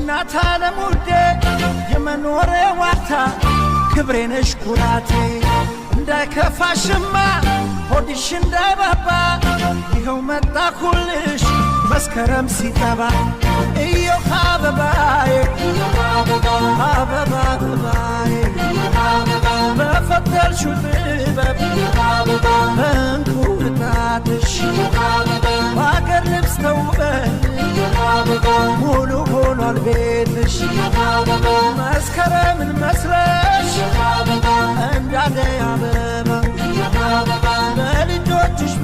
እናት ዓለም ውዴ የመኖሬ ዋርታ ክብሬ ነሽ ኩራቴ እንዳይከፋሽማ ሆድሽ እንዳይባባ ይኸው መጣኩልሽ መስከረም ሲጠባ እዮሃ አበባዬ አበባ አበባዬ በፈጠርሽው ጥበብ በእንቁርጣትሽ በአገር ልብስ ተውበን ሙሉ ሆኗል ቤትሽ መስከረምን መስለሽ እንዳደይ አበባ ለልጆችሽ